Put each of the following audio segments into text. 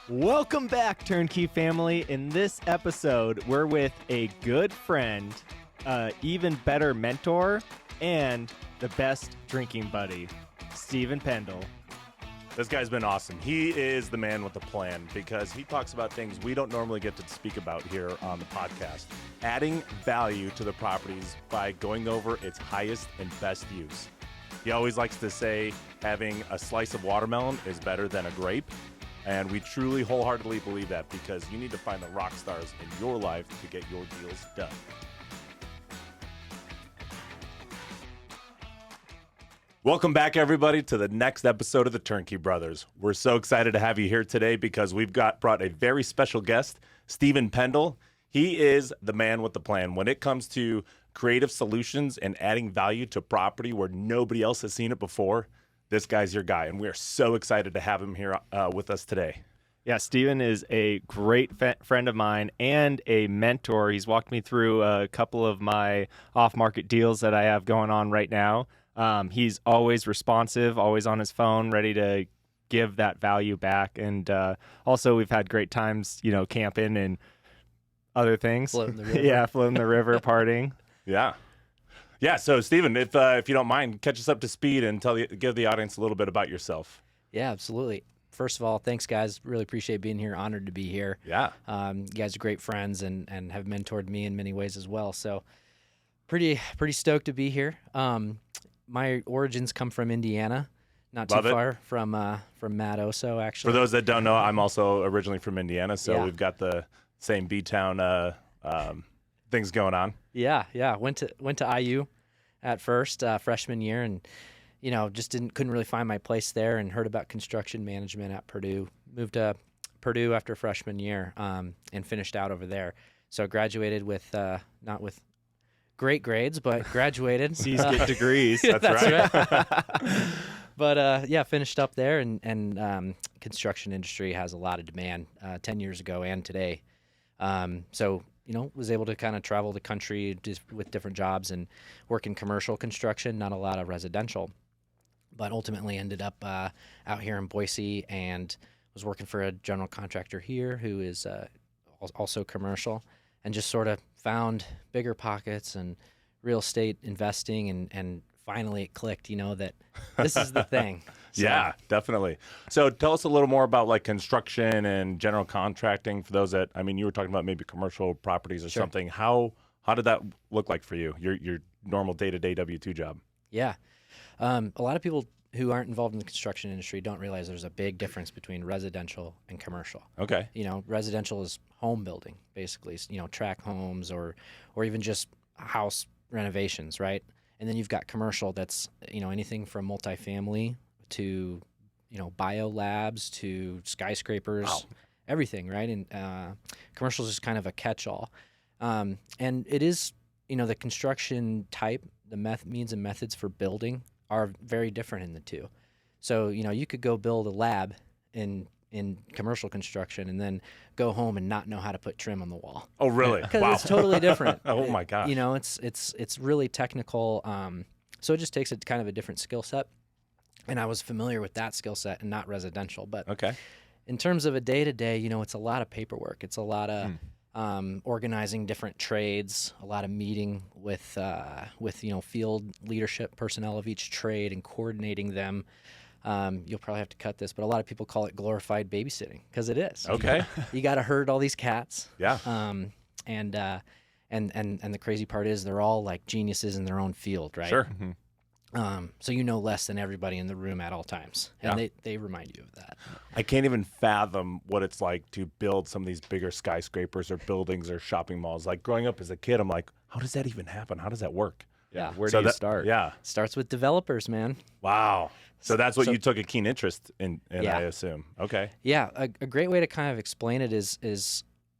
Welcome back, Turnkey family. In this episode, we're with a good friend, even better mentor, and the best drinking buddy, Stephen Pendl. This guy's been awesome. He is the man with the plan because he talks about things we don't normally get to speak about here on the podcast. Adding value to the properties by going over its highest and best use. He always likes to say having a slice of watermelon is better than a grape. And we truly wholeheartedly believe that because you need to find the rock stars in your life to get your deals done. Welcome back, everybody, to the next episode of the Turnkey Brothers. We're so excited to have you here today because we've brought a very special guest, Stephen Pendl. He is the man with the plan when it comes to creative solutions and adding value to property where nobody else has seen it before. This guy's your guy, and we're so excited to have him here with us today. Yeah, Stephen is a great friend of mine and a mentor. He's walked me through a couple of my off-market deals that I have going on right now. He's always responsive, always on his phone, ready to give that value back. And also, we've had great times, camping and other things. Floating the river. Yeah, floating the river, partying. Yeah. So Stephen, if you don't mind, catch us up to speed and give the audience a little bit about yourself. Yeah, absolutely. First of all, thanks, guys. Really appreciate being here. Honored to be here. Yeah. You guys are great friends and have mentored me in many ways as well. So pretty stoked to be here. My origins come from Indiana, not too far from Matt Oso, actually. For those that don't know, I'm also originally from Indiana, so Yeah. we've got the same B-Town things going on. Yeah. Went to IU at first, freshman year, and just couldn't really find my place there, and heard about construction management at Purdue. Moved to Purdue after freshman year, and finished out over there. So graduated with not with great grades, but graduated. C's get degrees. That's right. But finished up there, and construction industry has a lot of demand 10 years ago and today. So was able to kind of travel the country with different jobs and work in commercial construction, not a lot of residential, but ultimately ended up out here in Boise and was working for a general contractor here who is also commercial, and just sort of found bigger pockets and real estate investing, and finally it clicked, that this is the thing. So, Yeah, definitely. So tell us a little more about like construction and general contracting for those that, you were talking about maybe commercial properties or Sure. something. How did that look like for you, your normal day-to-day W-2 job? Yeah. A lot of people who aren't involved in the construction industry don't realize there's a big difference between residential and commercial. Okay. Residential is home building, basically, tract homes or even just house renovations, right? And then you've got commercial that's, anything from multifamily to, bio labs to skyscrapers, Wow. everything, right? And commercial is just kind of a catch-all. And it is, the construction type, the means and methods for building are very different in the two. So, you could go build a lab in commercial construction and then go home and not know how to put trim on the wall. Oh, really? Because Wow. it's totally different. Oh my gosh. It's really technical. So it just takes kind of a different skill set. And I was familiar with that skill set and not residential. But Okay. in terms of a day-to-day, it's a lot of paperwork. It's a lot of organizing different trades, a lot of meeting with field leadership personnel of each trade and coordinating them. You'll probably have to cut this, but a lot of people call it glorified babysitting because it is. Okay. You got to herd all these cats. Yeah. And the crazy part is they're all like geniuses in their own field, right? Sure. So less than everybody in the room at all times, and they remind you of that. I can't even fathom what it's like to build some of these bigger skyscrapers or buildings or shopping malls. Like growing up as a kid, I'm like, how does that even happen? How does that work? Yeah. Where do you start? Yeah. Starts with developers, man. Wow. So that's what So- you took a keen interest in, Yeah. I assume. Okay. Yeah, a great way to kind of explain it is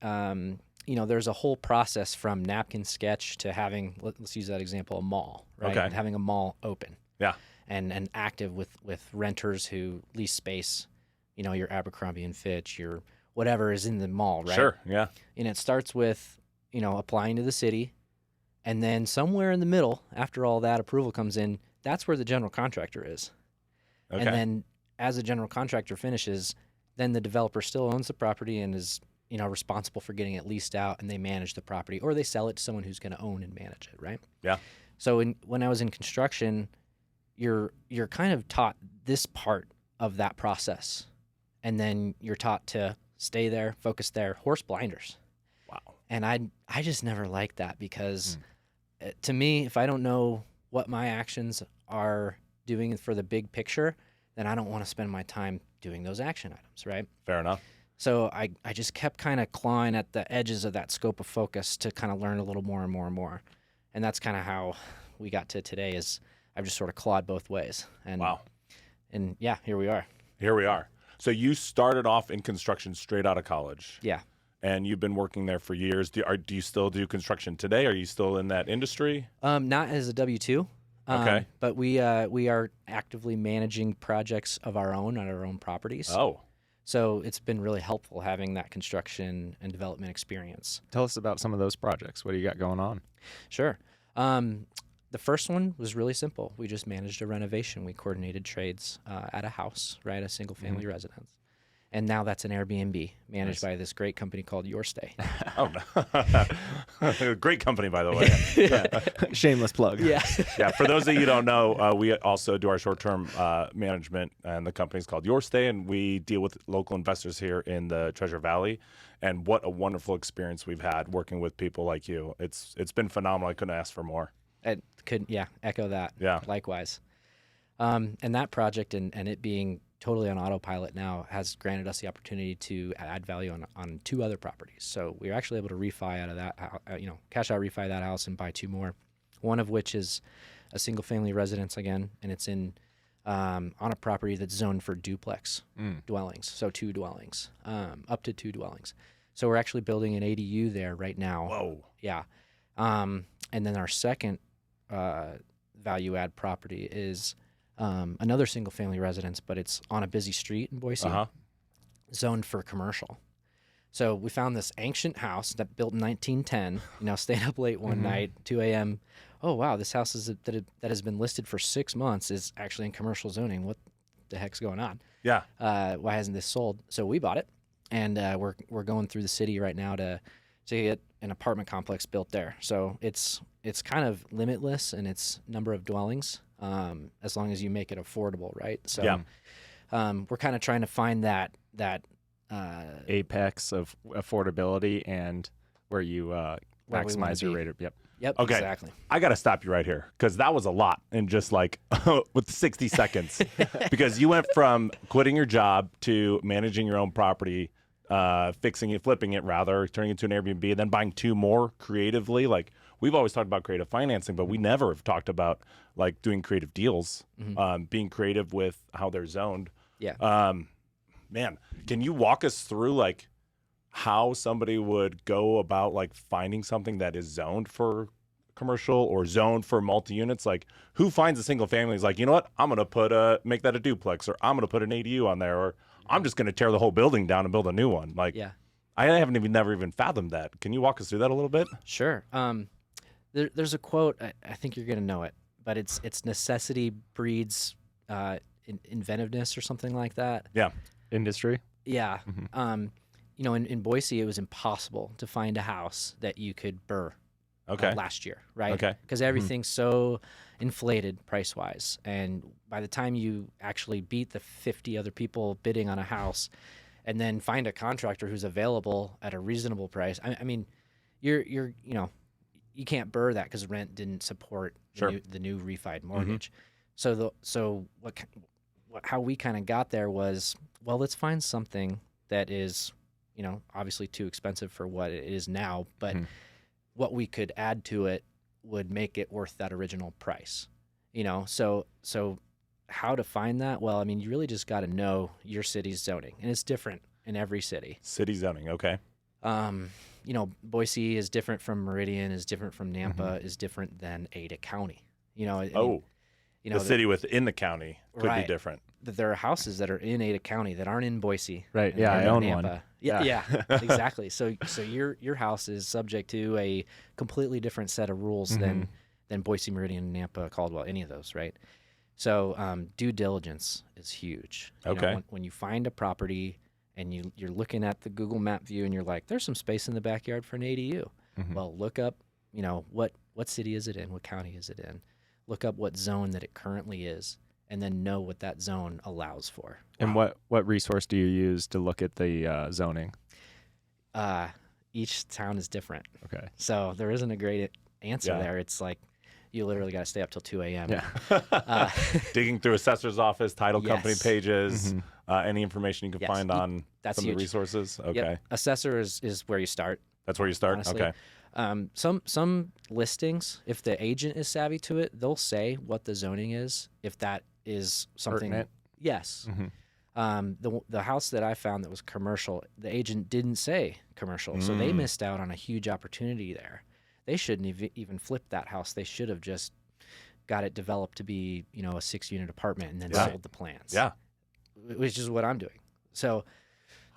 there's a whole process from napkin sketch to having, let's use that example, a mall, right? Okay. Having a mall open. Yeah. And active with renters who lease space, your Abercrombie and Fitch, your whatever is in the mall, right? Sure. Yeah. And it starts with, applying to the city, and then somewhere in the middle, after all that approval comes in, that's where the general contractor is. Okay. And then as the general contractor finishes, then the developer still owns the property and is, responsible for getting it leased out, and they manage the property, or they sell it to someone who's going to own and manage it, right? Yeah. So when I was in construction, you're kind of taught this part of that process, and then you're taught to stay there, focus there, horse blinders. Wow. And I just never liked that because to me, if I don't know what my actions are doing for the big picture, then I don't want to spend my time doing those action items, right? Fair enough. So I just kept kind of clawing at the edges of that scope of focus to kind of learn a little more and more and more. And that's kind of how we got to today is I've just sort of clawed both ways. And, Wow. And yeah, here we are. Here we are. So you started off in construction straight out of college. Yeah. And you've been working there for years. Do you still do construction today? Are you still in that industry? Not as a W-2. Okay. But we are actively managing projects of our own on our own properties. Oh. So it's been really helpful having that construction and development experience. Tell us about some of those projects. What do you got going on? Sure. The first one was really simple. We just managed a renovation. We coordinated trades at a house, right, a single-family residence. And now that's an Airbnb managed by this great company called Your Stay. Oh, no. Great company, by the way. Shameless plug. Yeah. Yeah, for those of you who don't know, we also do our short-term management, and the company's called Your Stay, and we deal with local investors here in the Treasure Valley. And what a wonderful experience we've had working with people like you. It's been phenomenal. I couldn't ask for more. I could, echo that. Yeah. Likewise. And that project and it being totally on autopilot now has granted us the opportunity to add value on two other properties. So we were actually able to refi out of that, cash out refi that house and buy two more. One of which is a single family residence again, and it's in on a property that's zoned for duplex dwellings, so two dwellings, up to two dwellings. So we're actually building an ADU there right now. Whoa. Yeah. And then our second value add property is another single family residence, but it's on a busy street in Boise, zoned for commercial. So we found this ancient house that built in 1910, stayed up late one night, 2 a.m. Oh, wow, this house that has been listed for 6 months is actually in commercial zoning. What the heck's going on? Yeah. Why hasn't this sold? So we bought it, and we're going through the city right now to get an apartment complex built there. So it's kind of limitless in its number of dwellings, as long as you make it affordable, right? So we're kind of trying to find that apex of affordability and where you maximize your rate of Yep, Okay. exactly. I got to stop you right here because that was a lot in just like with 60 seconds. Because you went from quitting your job to managing your own property, fixing it, flipping it rather, turning it into an Airbnb, and then buying two more creatively. Like we've always talked about creative financing, but we never have talked about like doing creative deals, being creative with how they're zoned. Yeah. Man, can you walk us through like how somebody would go about like finding something that is zoned for commercial or zoned for multi-units? Like who finds a single family is like, you know what, I'm going to make that a duplex, or I'm going to put an ADU on there, or I'm just going to tear the whole building down and build a new one. Like, Yeah. I haven't never even fathomed that. Can you walk us through that a little bit? Sure. There's a quote, I think you're going to know it, but it's necessity breeds inventiveness or something like that. Yeah. industry. Yeah. In Boise, it was impossible to find a house that you could burr Okay. last year, right? Okay. Because everything's so inflated price-wise. And by the time you actually beat the 50 other people bidding on a house and then find a contractor who's available at a reasonable price, I mean, you can't burr that because rent didn't support the new refied mortgage. So how we kind of got there was, well, let's find something that is, obviously too expensive for what it is now, but what we could add to it would make it worth that original price. So how to find that? Well, I mean, you really just got to know your city's zoning, and it's different in every city. City zoning. Okay. Boise is different from Meridian, is different from Nampa, is different than Ada County. The city within the county could be different. There are houses that are in Ada County that aren't in Boise. Right. Yeah, I own Nampa. one. Yeah, exactly. So your house is subject to a completely different set of rules than Boise, Meridian, Nampa, Caldwell, any of those, right? So due diligence is huge. Okay. When you find a property and you're looking at the Google Map view and you're like, there's some space in the backyard for an ADU. Well, look up, what city is it in? What county is it in? Look up what zone that it currently is, and then know what that zone allows for. And what resource do you use to look at the zoning? Each town is different. Okay. So there isn't a great answer there. It's like you literally got to stay up till 2 a.m. Yeah. Digging through assessor's office, title company pages, any information you can find on That's some huge. of the resources. Okay. Yep. Assessor is where you start. That's where you start? Honestly. Okay. Some listings, if the agent is savvy to it, they'll say what the zoning is, if that is something. Pertinent. Yes. The house that I found that was commercial, the agent didn't say commercial, so they missed out on a huge opportunity there. They shouldn't even flip that house. They should have just got it developed to be, a 6-unit apartment and then sold the plans. Yeah. Which is what I'm doing. So,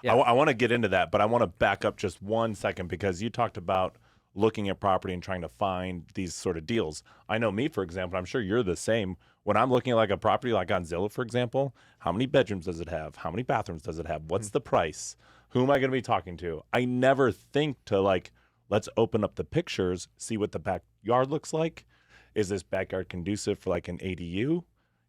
yeah. I want to get into that, but I want to back up just 1 second because you talked about looking at property and trying to find these sort of deals. I know me, for example, I'm sure you're the same. When I'm looking at like a property like on Zillow, for example, how many bedrooms does it have? How many bathrooms does it have? What's the price? Who am I going to be talking to? I never think to like, let's open up the pictures, see what the backyard looks like. Is this backyard conducive for like an ADU?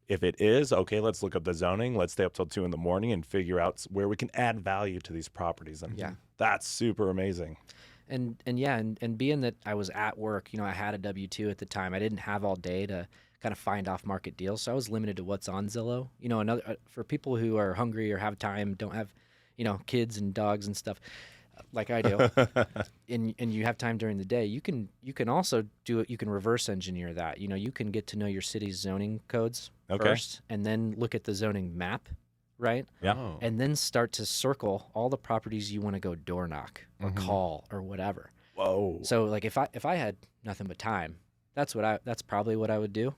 If it is, okay, let's look up the zoning. Let's stay up till 2 a.m. and figure out where we can add value to these properties. And that's super amazing. And being that I was at work, I had a W-2 at the time. I didn't have all day to kind of find off-market deals, so I was limited to what's on Zillow. Another for people who are hungry or have time, don't have, kids and dogs and stuff like I do, and you have time during the day. You can also do it. You can reverse engineer that. You can get to know your city's zoning codes first, and then look at the zoning map. Right? Yeah. Oh. And then start to circle all the properties you want to go door knock or call or whatever. Whoa. So like if I had nothing but time, that's probably what I would do.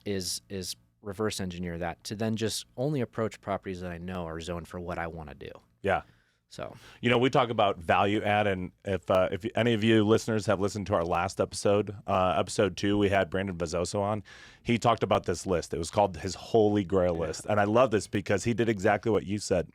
Is reverse engineer that to then just only approach properties that I know are zoned for what I want to do. Yeah. So, we talk about value add, and if any of you listeners have listened to our last episode, episode 2, we had Brandon Vazoso on. He talked about this list. It was called his Holy Grail list. And I love this because he did exactly what you said.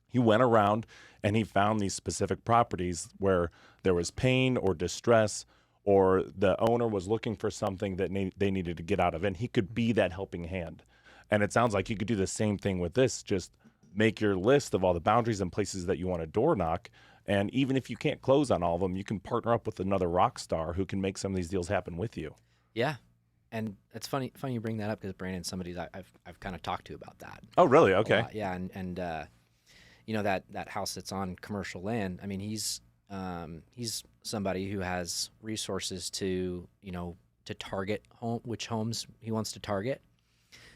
He went around and he found these specific properties where there was pain or distress, or the owner was looking for something that they needed to get out of, and he could be that helping hand. And it sounds like you could do the same thing with this, just make your list of all the boundaries and places that you want to door knock. And even if you can't close on all of them, you can partner up with another rock star who can make some of these deals happen with you. Yeah. And it's funny you bring that up because Brandon's somebody that I've kind of talked to about that. Oh, really? Okay. Yeah. And that house that's on commercial land, I mean, he's somebody who has resources to target which homes he wants to target.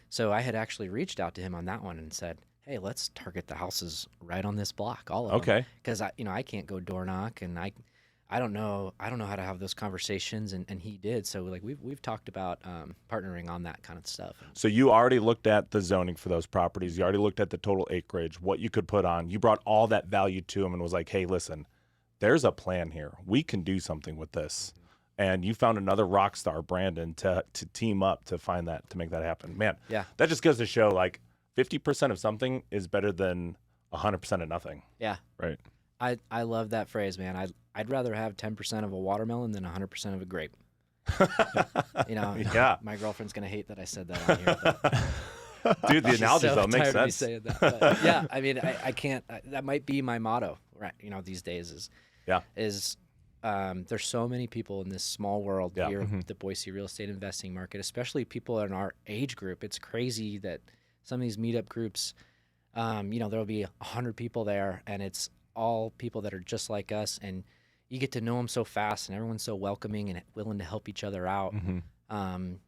So I had actually reached out to him on that one and said, hey, let's target the houses right on this block, all of them. Because I can't go door knock, and I don't know how to have those conversations, and he did. So like we've talked about partnering on that kind of stuff. So you already looked at the zoning for those properties. You already looked at the total acreage, what you could put on. You brought all that value to him and was like, hey, listen, there's a plan here. We can do something with this. And you found another rock star, Brandon, to team up to find that, to make that happen. Man, that just goes to show like 50% of something is better than 100% of nothing. Yeah. Right. I love that phrase, man. I'd rather have 10% of a watermelon than 100% of a grape. Yeah. My girlfriend's going to hate that I said that on here. But dude, the analogy so though makes tired of me sense. saying that. But yeah, I mean, I can't. That might be my motto, right? These days is there's so many people in this small world here, the Boise real estate investing market, especially people in our age group. It's crazy that some of these meetup groups, there'll be 100 people there, and it's all people that are just like us, and you get to know them so fast, and everyone's so welcoming and willing to help each other out. And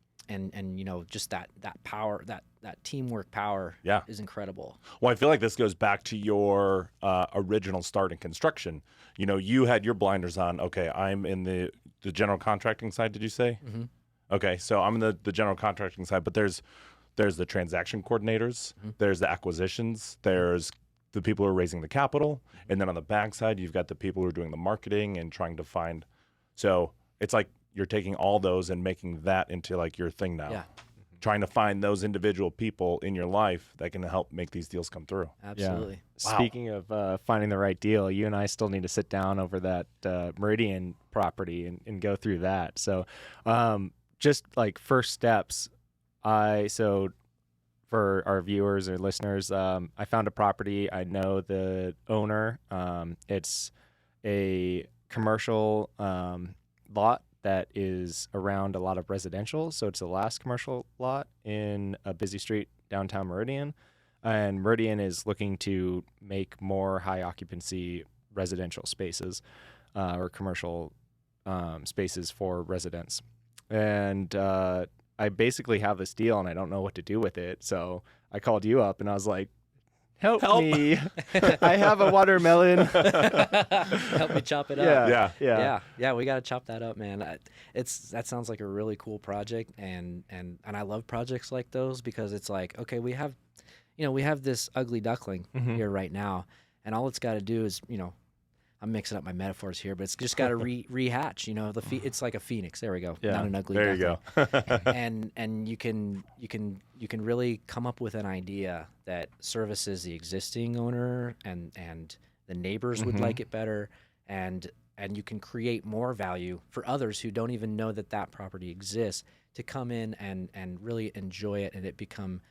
just that power, that teamwork power is incredible. Well, I feel like this goes back to your original start in construction. You had your blinders on. Okay, I'm in the general contracting side, did you say? Okay, so I'm in the general contracting side, but there's the transaction coordinators, there's the acquisitions, there's the people who are raising the capital, and then on the backside, you've got the people who are doing the marketing and trying to find. So it's like you're taking all those and making that into like your thing now. Yeah. trying to find those individual people in your life that can help make these deals come through. Absolutely. Yeah. Wow. Speaking of finding the right deal, you and I still need to sit down over that Meridian property and go through that. So just like first steps, for our viewers or listeners, I found a property. I know the owner. It's a commercial lot that is around a lot of residential. So it's the last commercial lot in a busy street downtown Meridian. And Meridian is looking to make more high occupancy residential spaces or commercial spaces for residents. And I basically have this deal and I don't know what to do with it. So I called you up and I was like, help me. I have a watermelon. Help me chop it up. Yeah. We got to chop that up, man. That sounds like a really cool project. And I love projects like those because it's like, okay, we have this ugly duckling here right now. And all it's got to do is, I'm mixing up my metaphors here, but it's just got to rehatch. It's like a phoenix. There we go. Yeah. Not an ugly. There you go. and you can really come up with an idea that services the existing owner and the neighbors would like it better, and you can create more value for others who don't even know that property exists to come in and really enjoy it, and it become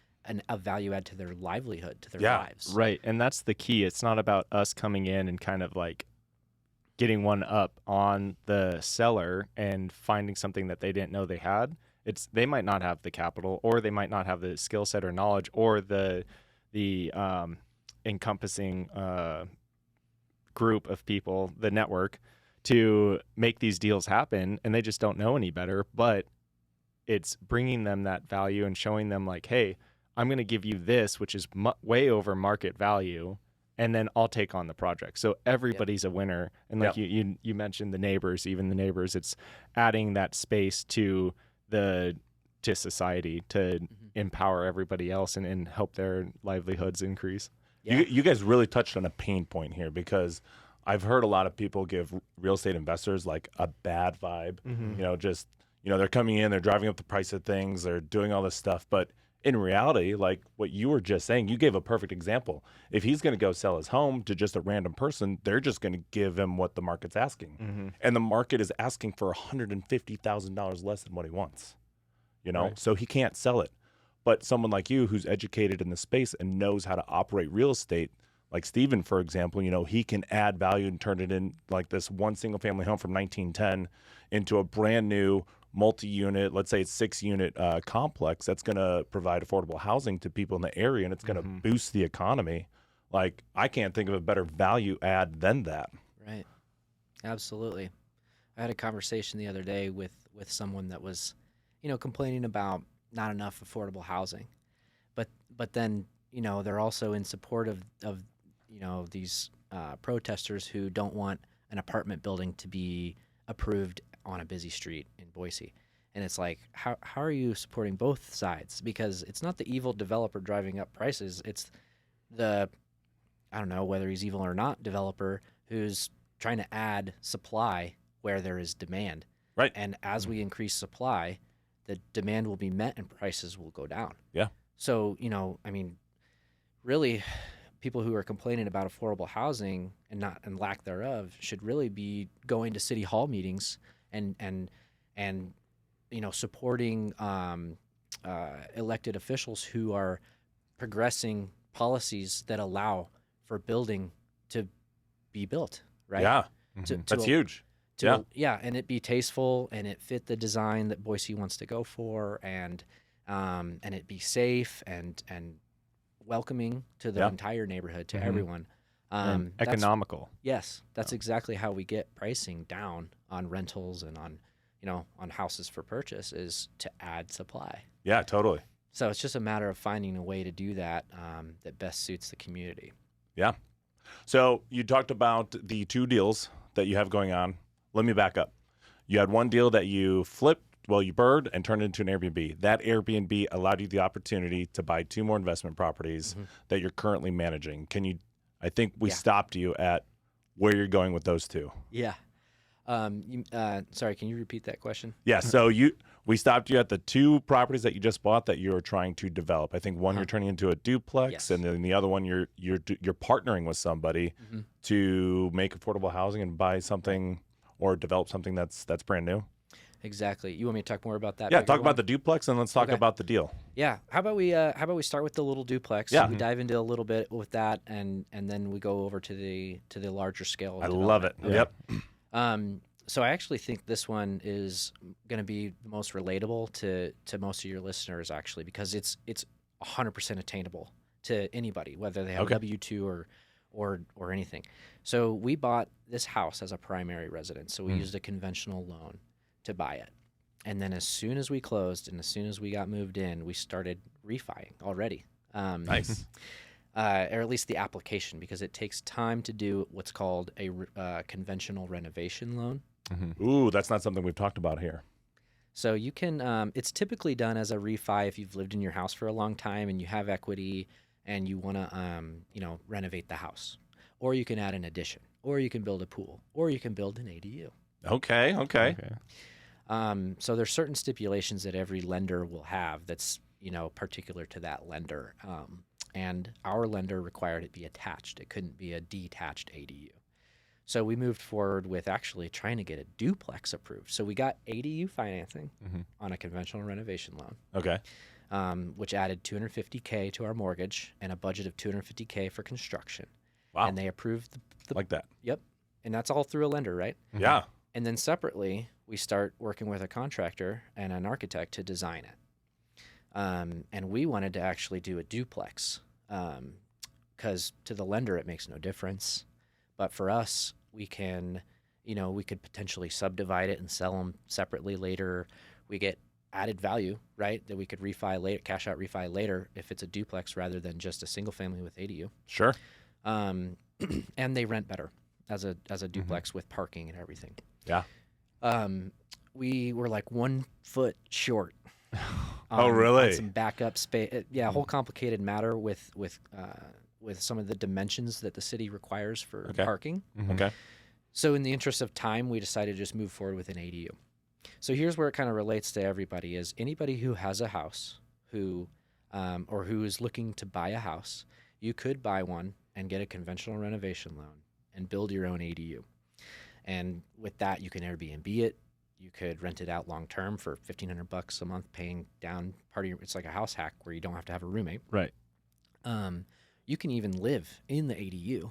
a value add to their livelihood, to their lives. Right, and that's the key. It's not about us coming in and kind of like getting one up on the seller and finding something that they didn't know they had. They might not have the capital, or they might not have the skill set or knowledge, or the encompassing group of people, the network, to make these deals happen, and they just don't know any better. But it's bringing them that value and showing them like, hey, I'm going to give you this, which is way over market value, and then I'll take on the project. So everybody's a winner. And like you mentioned the neighbors, it's adding that space to society to empower everybody else and help their livelihoods increase. Yeah. You guys really touched on a pain point here, because I've heard a lot of people give real estate investors like a bad vibe. They're coming in, they're driving up the price of things, they're doing all this stuff, but in reality, like what you were just saying, you gave a perfect example. If he's going to go sell his home to just a random person, they're just going to give him what the market's asking. And the market is asking for $150,000 less than what he wants, Right. So he can't sell it. But someone like you who's educated in the space and knows how to operate real estate, like Steven, for example, he can add value and turn it in like this one single family home from 1910 into a brand new multi-unit, let's say it's 6-unit complex that's going to provide affordable housing to people in the area, and it's going to boost the economy. Like, I can't think of a better value add than that. Right. Absolutely. I had a conversation the other day with someone that was, complaining about not enough affordable housing. But then, they're also in support of these protesters who don't want an apartment building to be approved on a busy street in Boise. And it's like, how are you supporting both sides? Because it's not the evil developer driving up prices. It's the, I don't know whether he's evil or not, developer who's trying to add supply where there is demand. Right. And as we increase supply, the demand will be met and prices will go down. Yeah. So, really, people who are complaining about affordable housing and lack thereof should really be going to city hall meetings and supporting elected officials who are progressing policies that allow for building to be built, right? Yeah, that's huge. And it be tasteful and it fit the design that Boise wants to go for, and it be safe and welcoming to the entire neighborhood, to everyone. Economical. Yes, that's exactly how we get pricing down on rentals and on houses for purchase, is to add supply. Yeah, totally. So it's just a matter of finding a way to do that that best suits the community. Yeah. So you talked about the 2 deals that you have going on. Let me back up. You had one deal that you flipped, you bird and turned it into an Airbnb. That Airbnb allowed you the opportunity to buy 2 more investment properties that you're currently managing. I think we stopped you at where you're going with those 2. Yeah. Sorry, can you repeat that question? Yeah. So we stopped you at the 2 properties that you just bought that you're trying to develop. I think one you're turning into a duplex, Yes. and then the other one you're partnering with somebody to make affordable housing and buy something or develop something that's brand new. Exactly. You want me to talk more about that? Yeah. bigger Talk one? about the duplex and let's talk Okay. about the deal. Yeah. How about we start with the little duplex? Yeah. We dive into a little bit with that, and then we go over to the larger scale. I love it. development. Yep. So I actually think this one is going to be the most relatable to most of your listeners, actually, because it's 100% attainable to anybody, whether they have Okay. W-2 or anything. So we bought this house as a primary residence, so we used a conventional loan to buy it. And then as soon as we closed and as soon as we got moved in, we started refiing already. Nice. Or at least the application, because it takes time to do what's called a conventional renovation loan. Ooh, that's not something we've talked about here. So you can, it's typically done as a refi if you've lived in your house for a long time and you have equity and you want to, renovate the house. Or you can add an addition, or you can build a pool, or you can build an ADU. Okay. So there's certain stipulations that every lender will have that's, particular to that lender. And our lender required it be attached. It couldn't be a detached ADU. So we moved forward with actually trying to get a duplex approved. So we got ADU financing on a conventional renovation loan, Okay. which added $250K to our mortgage and a budget of $250K for construction. Wow. And they approved the Like that. Yep. And that's all through a lender, right? Yeah. And then separately, we start working with a contractor and an architect to design it. And we wanted to actually do a duplex because to the lender, it makes no difference. But for us, we can, we could potentially subdivide it and sell them separately later. We get added value, right? That we could refi later, cash out refi later if it's a duplex rather than just a single family with ADU. Sure. And they rent better as a duplex with parking and everything. Yeah. We were like 1 foot short. Oh, really? On some backup space. Yeah, a whole complicated matter with some of the dimensions that the city requires for parking. Okay. So in the interest of time, we decided to just move forward with an ADU. So here's where it kind of relates to everybody: is anybody who has a house or who is looking to buy a house, you could buy one and get a conventional renovation loan and build your own ADU. And with that, you can Airbnb it. You could rent it out long term for $1,500 a month, paying down part of your. It's like a house hack where you don't have to have a roommate. Right. You can even live in the ADU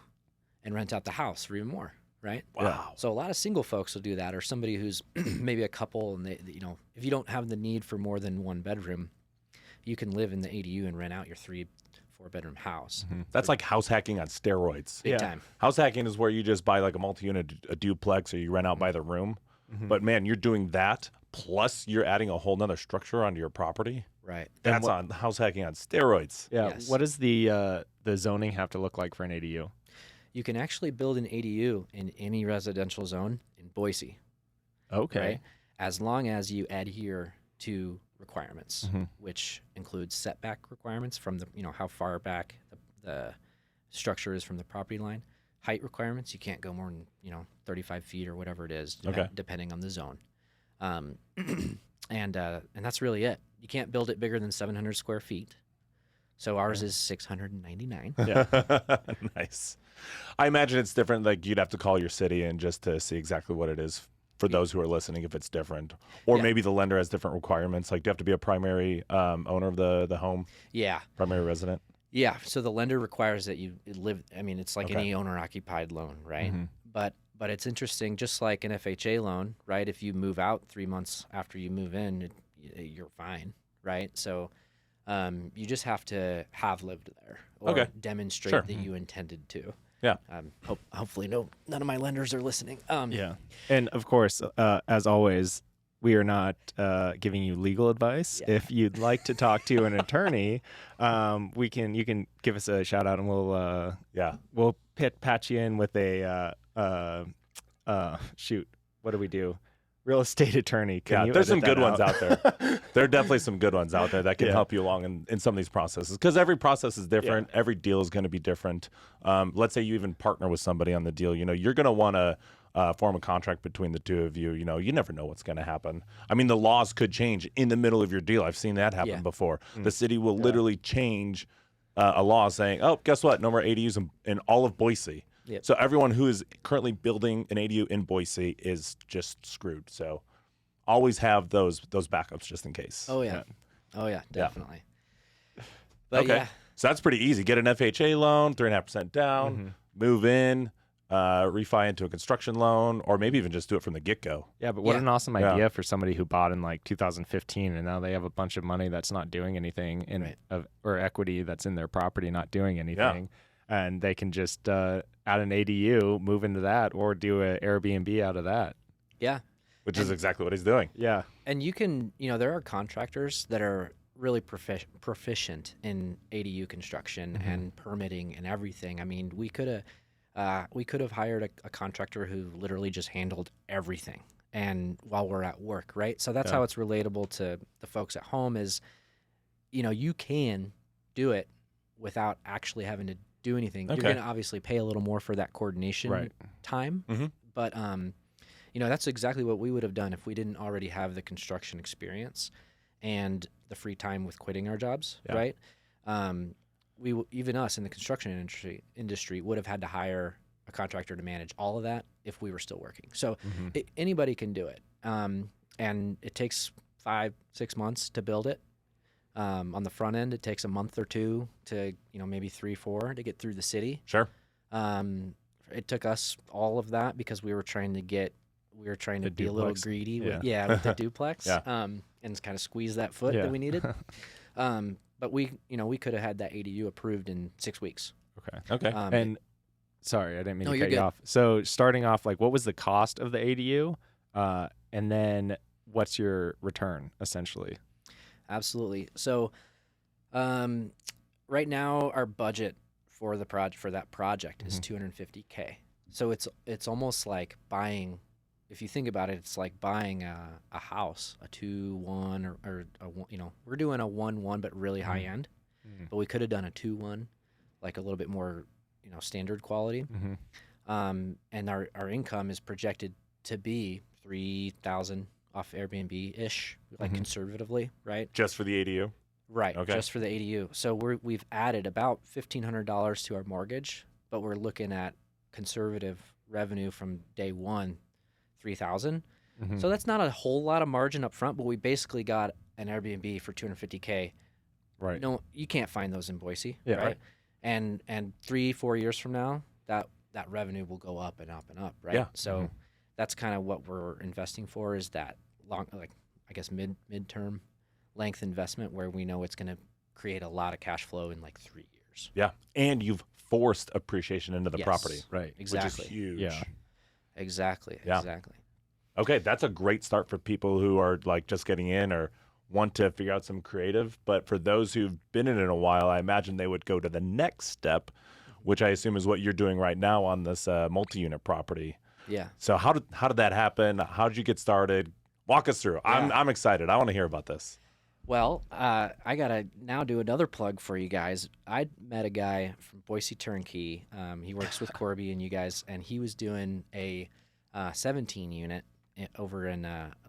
and rent out the house for even more. Right. Wow. So a lot of single folks will do that, or somebody who's maybe a couple, and they, if you don't have the need for more than one bedroom, you can live in the ADU and rent out your 3-4 bedroom house. That's like house hacking on steroids. Big time. House hacking is where you just buy like a multi-unit, a duplex, or you rent out by the room. But man, you're doing that, plus you're adding a whole nother structure onto your property. Right. That's on house hacking on steroids. Yeah. Yes. What does the zoning have to look like for an ADU? You can actually build an ADU in any residential zone in Boise. Okay. Right? As long as you adhere to requirements, which includes setback requirements from the, how far back the structure is from the property line. Height requirements, you can't go more than, 35 feet or whatever it is, depending on the zone. And that's really it. You can't build it bigger than 700 square feet. So ours is 699. Yeah. Nice. I imagine it's different. Like you'd have to call your city and just to see exactly what it is for those who are listening, if it's different, or maybe the lender has different requirements. Like, do you have to be a primary owner of the home? Yeah. Primary resident. Yeah. So the lender requires that you live. I mean, it's like any owner-occupied loan, right? But it's interesting. Just like an FHA loan, right? If you move out 3 months after you move in, you're fine, right? So you just have to have lived there or demonstrate that you intended to. Yeah. Hopefully, none of my lenders are listening. Yeah. And of course, as always, we are not giving you legal advice. Yeah. If you'd like to talk to an attorney, you can give us a shout out and we'll patch you in with a shoot. What do we do? Real estate attorney. There's some good ones out there. There are definitely some good ones out there that can help you along in some of these processes, because every process is different. Every deal is going to be different. Let's say you even partner with somebody on the deal. You're going to want to form a contract between the two of you. You never know what's going to happen. I mean, the laws could change in the middle of your deal. I've seen that happen before. The city will literally change a law saying, oh, guess what? No more ADUs in all of Boise. Yep. So everyone who is currently building an ADU in Boise is just screwed. So always have those backups just in case. Oh, yeah. Oh, yeah, definitely. But okay. So that's pretty easy. Get an FHA loan, 3.5% down, move in, refi into a construction loan, or maybe even just do it from the get-go. Yeah, but what an awesome idea for somebody who bought in like 2015 and now they have a bunch of money that's not doing anything or equity that's in their property not doing anything. And they can just add an ADU, move into that, or do an Airbnb out of that. Yeah. Which is exactly what he's doing. Yeah. And you can, there are contractors that are really proficient in ADU construction and permitting and everything. I mean, we could have hired a contractor who literally just handled everything and while we're at work, right? So that's how it's relatable to the folks at home is, you can do it without actually having to do anything. Okay. You're going to obviously pay a little more for that coordination time, but that's exactly what we would have done if we didn't already have the construction experience and the free time with quitting our jobs, right? Even us in the construction industry would have had to hire a contractor to manage all of that if we were still working. So anybody can do it, and it takes 5-6 months to build it. On the front end, it takes a month or two to, maybe 3-4 to get through the city. Sure. It took us all of that because we were trying to be a little greedy with the duplex. And kind of squeeze that foot that we needed. But we could have had that ADU approved in 6 weeks. Okay. And sorry, I didn't mean to cut you're you good. off. So starting off, like, what was the cost of the ADU? And then what's your return, essentially? Absolutely. So right now our budget for that project is $250K. So it's almost like buying, if you think about it, it's like buying a house, a 2-1 or we're doing a 1-1 but really high end. But we could have done a 2-1, like a little bit more, standard quality. And our income is projected to be $3,000 off Airbnb-ish, like conservatively, right? Just for the ADU? Right, Okay. just for the ADU. So we've added about $1,500 to our mortgage, but we're looking at conservative revenue from day one, $3,000. So that's not a whole lot of margin up front, but we basically got an Airbnb for $250K. Right. No, you can't find those in Boise, Yeah, right? right. And 3-4 years from now, that revenue will go up and up and up, right? Yeah. So that's kind of what we're investing for, is that long, like, I guess midterm length investment where we know it's going to create a lot of cash flow in like 3 years. Yeah. And you've forced appreciation into the Yes. property. Right. Exactly. Which is huge. Yeah. Exactly. Yeah. Exactly. Okay, that's a great start for people who are like just getting in or want to figure out some creative. But for those who've been in it a while, I imagine they would go to the next step, which I assume is what you're doing right now on this multi-unit property. Yeah. So how did that happen? How did you get started? Walk us through. I'm excited. I want to hear about this. Well, I got to now do another plug for you guys. I met a guy from Boise Turnkey. He works with Corby and you guys, and he was doing a 17 unit over in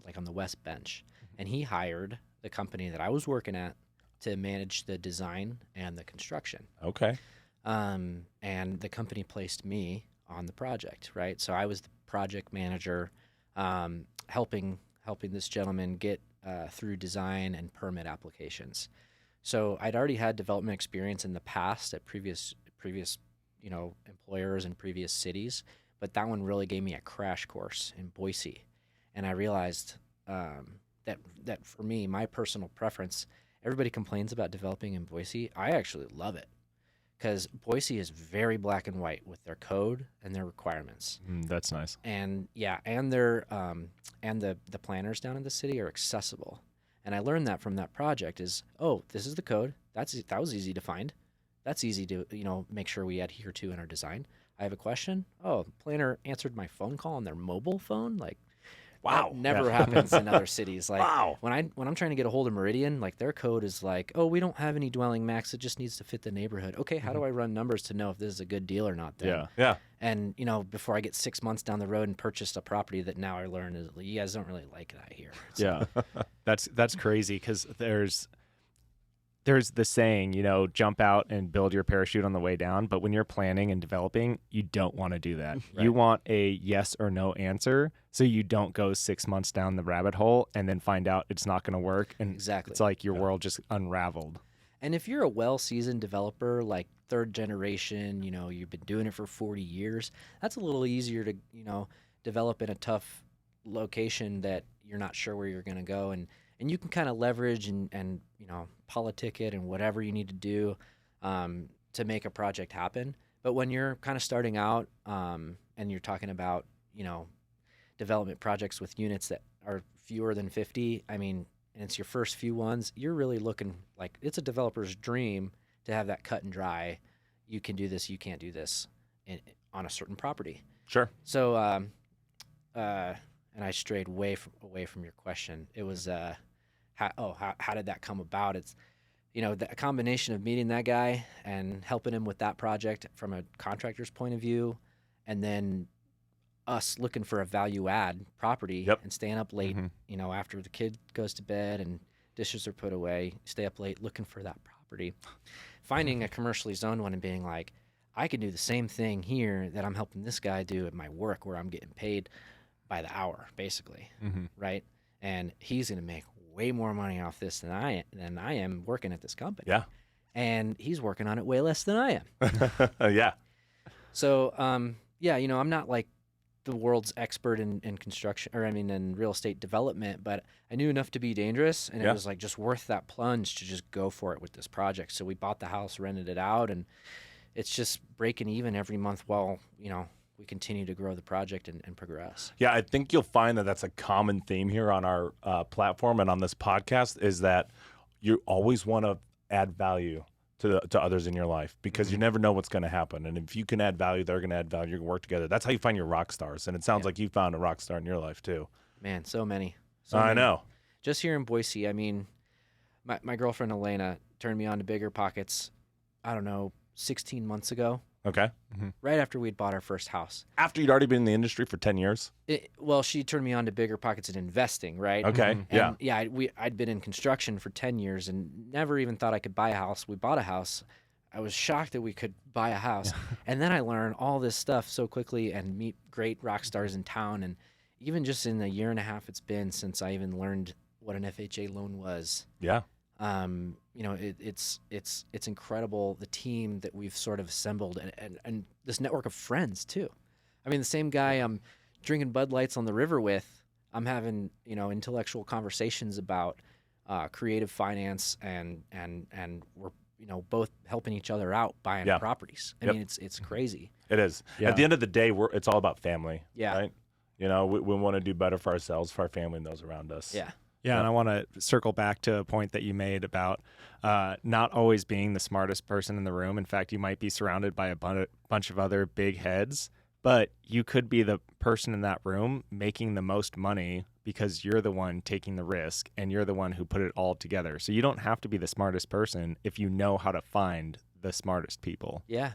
like on the West Bench. And he hired the company that I was working at to manage the design and the construction. Okay. And the company placed me on the project, right? So I was the project manager, helping this gentleman get through design and permit applications. So I'd already had development experience in the past at previous employers and previous cities, but that one really gave me a crash course in Boise. And I realized that for me, my personal preference, everybody complains about developing in Boise. I actually love it because Boise is very black and white with their code and their requirements. That's nice. And their and the planners down in the city are accessible. And I learned that from that project is, this is the code. That was easy to find. That's easy to make sure we adhere to in our design. I have a question. The planner answered my phone call on their mobile phone. Like, wow, that never happens in other cities. Like, wow. When I'm trying to get a hold of Meridian, like their code is like, we don't have any dwelling max. It just needs to fit the neighborhood. Okay, how do I run numbers to know if this is a good deal or not? Then? Yeah. And, before I get 6 months down the road and purchased a property that now I learn is you guys don't really like that here. So, Yeah, that's crazy because there's the saying, jump out and build your parachute on the way down. But when you're planning and developing, you don't want to do that. Right. You want a yes or no answer, so you don't go 6 months down the rabbit hole and then find out it's not going to work. And Exactly. it's like your world just unraveled. And if you're a well-seasoned developer, like third generation, you've been doing it for 40 years, that's a little easier to, develop in a tough location that you're not sure where you're going to go. And you can kind of leverage and politic it and whatever you need to do to make a project happen. But when you're kind of starting out and you're talking about, development projects with units that are fewer than 50, and it's your first few ones, you're really looking like it's a developer's dream to have that cut and dry. You can do this, you can't do this on a certain property. Sure. So, and I strayed away from your question. It was, how did that come about? It's, the combination of meeting that guy and helping him with that project from a contractor's point of view, and then us looking for a value add property and staying up late, after the kid goes to bed and dishes are put away, stay up late looking for that property, finding a commercially zoned one and being like, I can do the same thing here that I'm helping this guy do at my work where I'm getting paid by the hour, basically, right? And he's going to make way more money off this than I am working at this company. Yeah. And he's working on it way less than I am. Yeah. So, I'm not like the world's expert in construction in real estate development, but I knew enough to be dangerous, and it was like just worth that plunge to just go for it with this project. So we bought the house, rented it out, and it's just breaking even every month while, we continue to grow the project and progress. Yeah, I think you'll find that that's a common theme here on our platform and on this podcast is that you always want to add value to others in your life because you never know what's going to happen. And if you can add value, they're going to add value. You can work together. That's how you find your rock stars. And it sounds like you found a rock star in your life too. Man, so many. I know. Just here in Boise, my girlfriend Elena turned me on to Bigger Pockets, 16 months ago. Okay. Right after we'd bought our first house. After you'd already been in the industry for 10 years? She turned me on to Bigger Pockets and investing, right? Okay, And I'd been in construction for 10 years and never even thought I could buy a house. We bought a house. I was shocked that we could buy a house. And then I learned all this stuff so quickly and meet great rock stars in town. And even just in the year and a half it's been since I even learned what an FHA loan was. Yeah. It's incredible, the team that we've sort of assembled and this network of friends too. The same guy I'm drinking Bud Lights on the river with, I'm having, intellectual conversations about creative finance and we're, both helping each other out buying properties. It's crazy. It is. Yeah. At the end of the day, it's all about family. Yeah. Right? We want to do better for ourselves, for our family, and those around us. Yeah. Yeah, and I want to circle back to a point that you made about not always being the smartest person in the room. In fact, you might be surrounded by a bunch of other big heads, but you could be the person in that room making the most money because you're the one taking the risk and you're the one who put it all together. So you don't have to be the smartest person if you know how to find the smartest people. Yeah,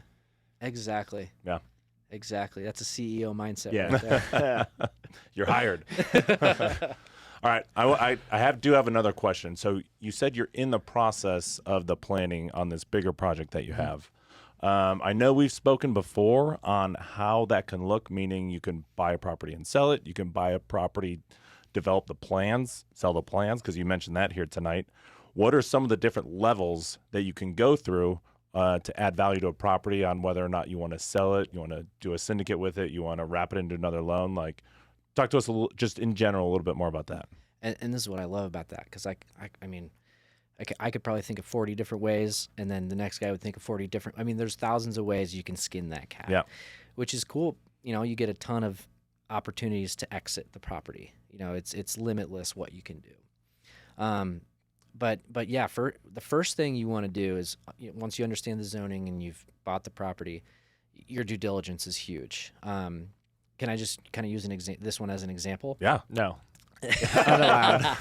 exactly. Yeah. Exactly. That's a CEO mindset Yeah. right there. You're hired. All right, I do have another question. So you said you're in the process of the planning on this bigger project that you have. I know we've spoken before on how that can look, meaning you can buy a property and sell it. You can buy a property, develop the plans, sell the plans, because you mentioned that here tonight. What are some of the different levels that you can go through to add value to a property on whether or not you want to sell it, you want to do a syndicate with it, you want to wrap it into another loan? Talk to us just in general a little bit more about that. And this is what I love about that, because I could probably think of 40 different ways, and then the next guy would think of 40 different. There's thousands of ways you can skin that cat. Yeah. Which is cool. You get a ton of opportunities to exit the property. It's limitless what you can do. But yeah, for the first thing you want to do is once you understand the zoning and you've bought the property, your due diligence is huge. Can I just kind of use this one as an example? Yeah. No. I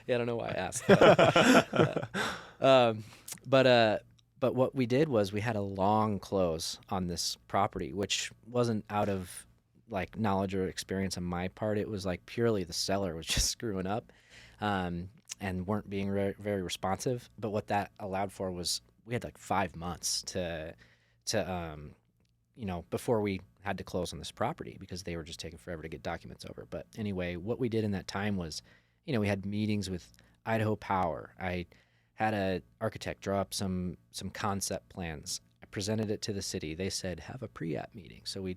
don't know why I asked. But But what we did was we had a long close on this property, which wasn't out of like knowledge or experience on my part. It was like purely the seller was just screwing up, and weren't being very responsive. But what that allowed for was we had like 5 months to before we had to close on this property because they were just taking forever to get documents over. But anyway, what we did in that time was, we had meetings with Idaho Power. I had an architect draw up some concept plans. I presented it to the city. They said, have a pre-app meeting. So we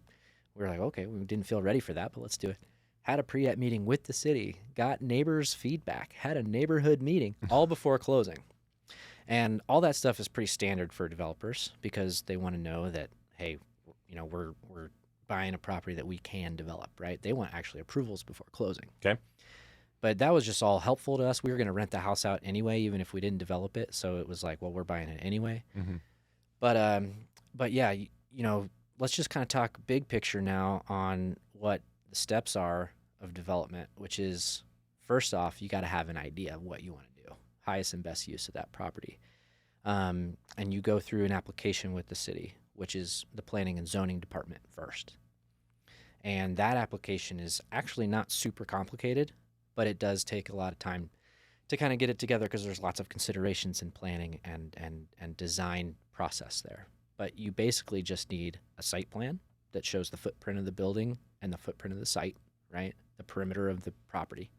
were like, okay, we didn't feel ready for that, but let's do it. Had a pre-app meeting with the city, got neighbors' feedback, had a neighborhood meeting all before closing. And all that stuff is pretty standard for developers because they want to know that, hey, we're buying a property that we can develop, right? They want actually approvals before closing. Okay. But that was just all helpful to us. We were going to rent the house out anyway, even if we didn't develop it. So it was like, well, we're buying it anyway. Mm-hmm. But yeah, let's just kind of talk big picture now on what the steps are of development, which is first off, you got to have an idea of what you want to do, highest and best use of that property. And you go through an application with the city, which is the planning and zoning department first. And that application is actually not super complicated, but it does take a lot of time to kind of get it together because there's lots of considerations in planning and design process there. But you basically just need a site plan that shows the footprint of the building and the footprint of the site, right? The perimeter of the property.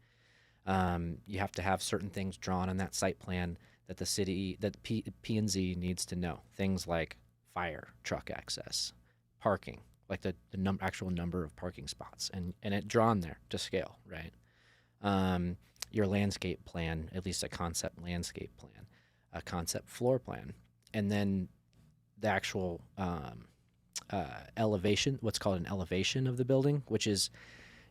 You have to have certain things drawn on that site plan that the city, that P&Z needs to know. Things like fire truck access, parking, like the actual number of parking spots, and it drawn there to scale, right? Your landscape plan, at least a concept landscape plan, a concept floor plan, and then the actual elevation, what's called an elevation of the building, which is,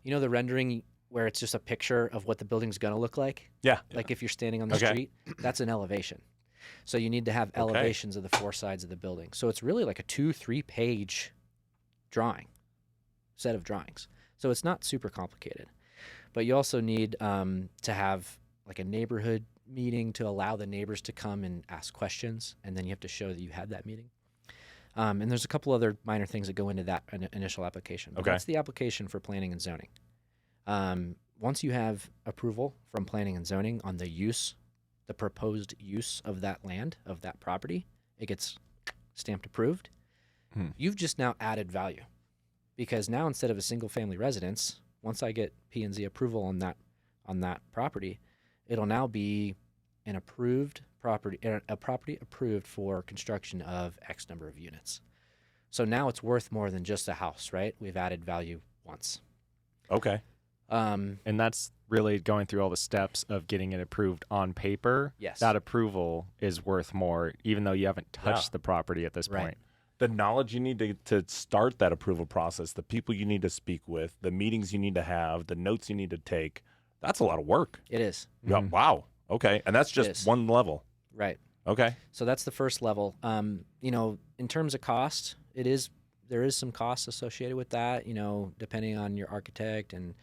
the rendering where it's just a picture of what the building's going to look like. Yeah. Like if you're standing on the street, that's an elevation. So you need to have elevations of the four sides of the building. So it's really like a 2-3 page set of drawings. So it's not super complicated. But you also need to have like a neighborhood meeting to allow the neighbors to come and ask questions, and then you have to show that you had that meeting. And there's a couple other minor things that go into that initial application. But that's the application for planning and zoning. Once you have approval from planning and zoning on the proposed use of that land, of that property, it gets stamped approved. You've just now added value because now instead of a single family residence, once I get P&Z approval on that property, it'll now be an approved property, a property approved for construction of X number of units. So now it's worth more than just a house, right? We've added value once. Okay. And that's really going through all the steps of getting it approved on paper. Yes. That approval is worth more, even though you haven't touched the property at this point. The knowledge you need to start that approval process, the people you need to speak with, the meetings you need to have, the notes you need to take, that's a lot of work. It is. Yeah. Wow. Okay. And that's just one level. Right. Okay. So that's the first level. In terms of cost, there is some cost associated with that, depending on your architect and,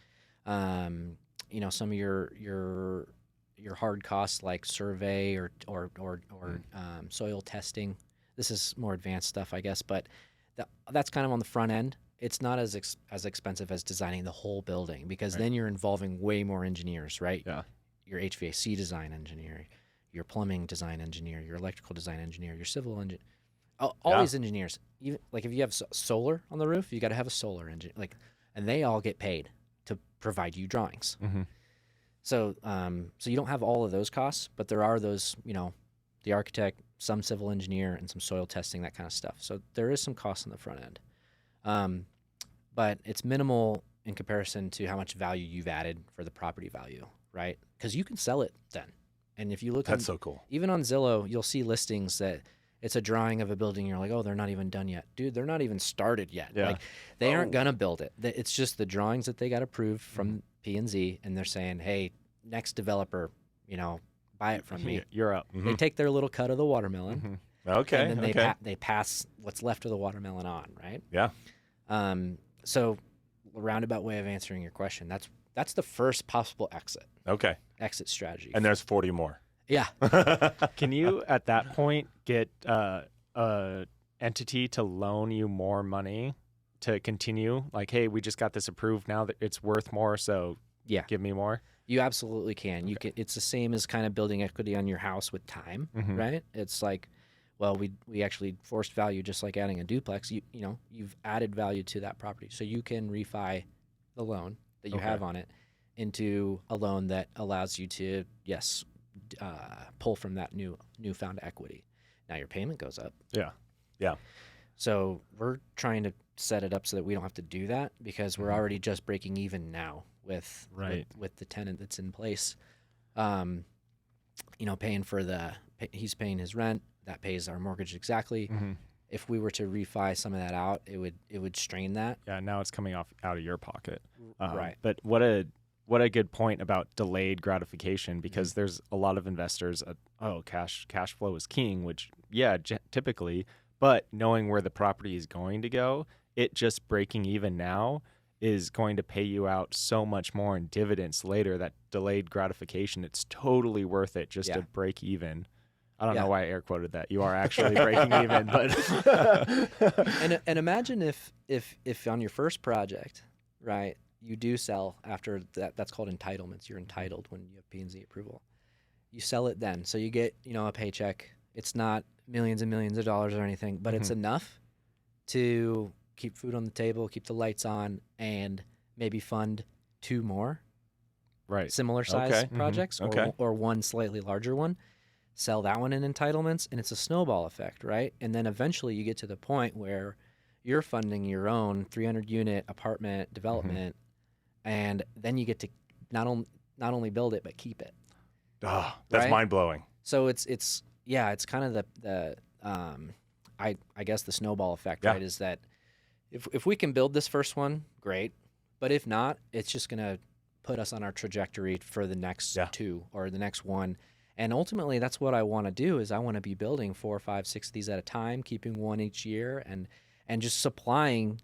some of your hard costs like survey or soil testing. This is more advanced stuff, I guess, but that's kind of on the front end. It's not as expensive as designing the whole building because then you're involving way more engineers, right? Yeah. Your HVAC design engineer, your plumbing design engineer, your electrical design engineer, your civil engineer, all these engineers. Even like if you have solar on the roof, you got to have a solar engineer, and they all get paid to provide you drawings. Mm-hmm. So you don't have all of those costs, but there are those, the architect, some civil engineer, and some soil testing, that kind of stuff. So there is some cost on the front end. But it's minimal in comparison to how much value you've added for the property value, right? Because you can sell it then. And if you look That's so cool. Even on Zillow, you'll see listings that it's a drawing of a building. You're like, oh, they're not even done yet. Dude, they're not even started yet. Yeah. Like, they aren't going to build it. It's just the drawings that they got approved from P&Z, and they're saying, hey, next developer, buy it from me. You're up. They take their little cut of the watermelon. Okay. And then they pass what's left of the watermelon on, right? Yeah. So a roundabout way of answering your question, that's the first possible exit Okay. strategy. And there's 40 more. Yeah. Can you, at that point, get a entity to loan you more money to continue? Like, hey, we just got this approved now that it's worth more, so Yeah. give me more. You absolutely can. Okay. You can. It's the same as kind of building equity on your house with time, Mhm. right? It's like, well, we actually forced value just like adding a duplex. You've added value to that property, so you can refi the loan that you Okay. have on it into a loan that allows you to pull from that newfound equity. Now your payment goes up. Yeah. Yeah. So we're trying to set it up so that we don't have to do that because we're already just breaking even now with Right. with the tenant that's in place. Paying for he's paying his rent, that pays our mortgage exactly. Mm-hmm. If we were to refi some of that out, it would strain that. Yeah, now it's coming out of your pocket. Right. But what a good point about delayed gratification, because there's a lot of investors, cash flow is king, which, typically, but knowing where the property is going to go, it just breaking even now is going to pay you out so much more in dividends later. That delayed gratification, it's totally worth it just to break even. I don't know why I air quoted that. You are actually breaking even, but and imagine if on your first project, right, you do sell after that. That's called entitlements. You're entitled when you have P&Z approval. You sell it then, so you get a paycheck. It's not millions and millions of dollars or anything, but it's enough to keep food on the table, keep the lights on, and maybe fund 2 more similar size projects or one slightly larger one. Sell that one in entitlements, and it's a snowball effect, right? And then eventually you get to the point where you're funding your own 300-unit apartment development, and then you get to not only build it but keep it. Oh, that's mind blowing. So it's kind of the I guess the snowball effect, right? Is that if we can build this first one, great, but if not, it's just gonna put us on our trajectory for the next 2 or the next one. And ultimately, that's what I want to do. Is I want to be building 4, 5, 6 of these at a time, keeping one each year, and just supplying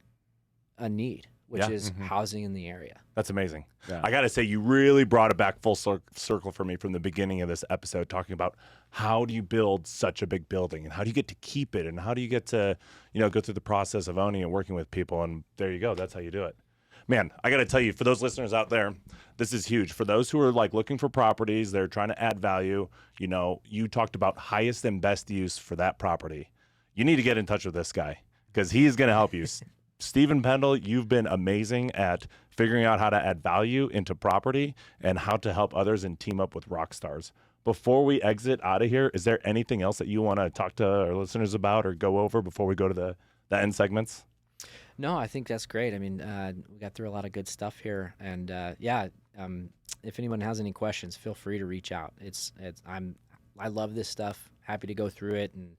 a need, which is housing in the area. That's amazing. Yeah. I got to say, you really brought it back full circle for me from the beginning of this episode, talking about how do you build such a big building and how do you get to keep it and how do you get to, go through the process of owning and working with people. And there you go. That's how you do it. Man, I got to tell you, for those listeners out there, this is huge. For those who are looking for properties, they're trying to add value. You talked about highest and best use for that property. You need to get in touch with this guy because he's going to help you. Stephen Pendl, you've been amazing at figuring out how to add value into property and how to help others and team up with rock stars. Before we exit out of here, is there anything else that you want to talk to our listeners about or go over before we go to the end segments? No, I think that's great. I mean, we got through a lot of good stuff here, and if anyone has any questions, feel free to reach out. I love this stuff. Happy to go through it, and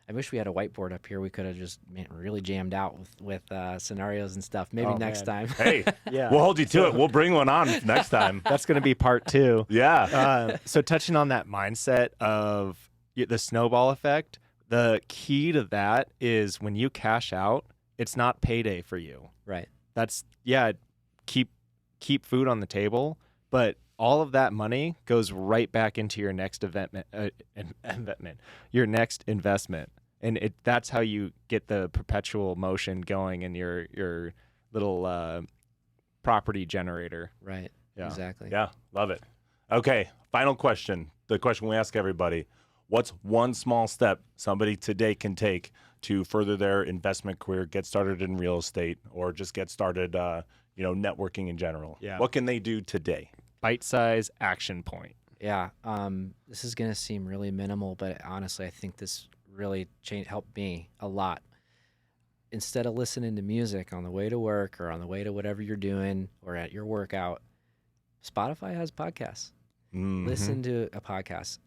I wish we had a whiteboard up here. We could have just really jammed out with scenarios and stuff. Maybe next time. Hey, we'll hold you to it. We'll bring one on next time. That's going to be part 2. Yeah. So touching on that mindset of the snowball effect, the key to that is when you cash out, it's not payday for you. Right. That's keep food on the table, but all of that money goes right back into your next your next investment. And that's how you get the perpetual motion going in your little property generator. Right. Yeah. Exactly. Yeah. Love it. Okay. Final question. The question we ask everybody. What's one small step somebody today can take to further their investment career, get started in real estate, or just get started, networking in general? Yeah. What can they do today? Bite-size action point. Yeah. This is going to seem really minimal, but honestly, I think this really helped me a lot. Instead of listening to music on the way to work or on the way to whatever you're doing or at your workout, Spotify has podcasts. Listen to a podcast.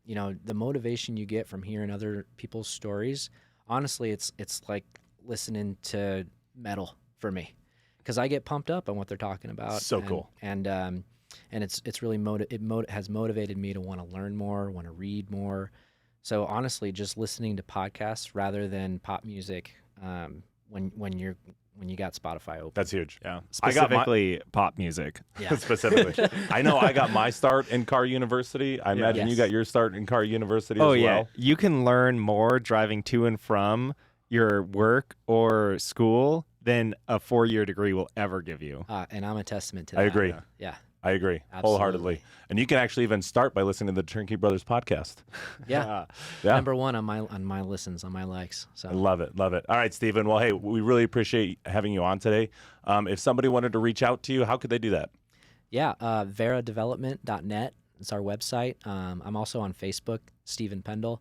The motivation you get from hearing other people's stories, honestly, it's like listening to metal for me, because I get pumped up on what they're talking about. So cool. And it's really has motivated me to want to learn more, want to read more. So honestly, just listening to podcasts rather than pop music when you got Spotify open. That's huge. Yeah, I got my- specifically pop music. Yeah. Specifically. I know I got my start in Car University. I imagine you Yes. got your start in Car University Oh as yeah, well. you can learn more driving to and from your work or school than a 4-year degree will ever give you. And I'm a testament to that. I agree. Yeah. I agree wholeheartedly. Absolutely. And you can actually even start by listening to the Turnkey Brothers podcast. Yeah. Yeah. Number one on my listens, on my likes. So I love it. Love it. All right, Stephen. Well, hey, we really appreciate having you on today. If somebody wanted to reach out to you, how could they do that? yeah, veradevelopment.net. It's our website. I'm also on Facebook, Stephen Pendl.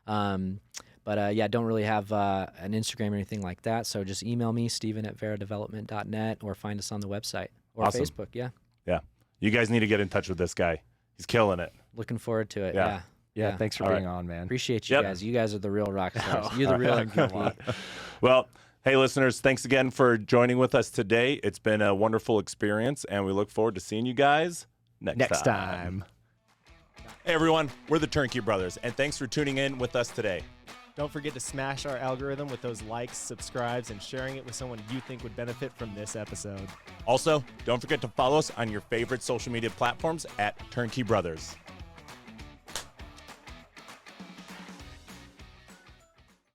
But yeah, don't really have an Instagram or anything like that. So just email me, Stephen@veradevelopment.net, or find us on the website or Awesome. Facebook. Yeah. Yeah. You guys need to get in touch with this guy. He's killing it. Looking forward to it. Yeah. Yeah. Yeah, thanks for All being on, man. Appreciate you Yep. guys. You guys are the real rock stars. You're the real MVP. Well, hey, listeners, thanks again for joining with us today. It's been a wonderful experience, and we look forward to seeing you guys next time. Hey, everyone. We're the Turnkey Brothers, and thanks for tuning in with us today. Don't forget to smash our algorithm with those likes, subscribes, and sharing it with someone you think would benefit from this episode. Also, don't forget to follow us on your favorite social media platforms at Turnkey Brothers.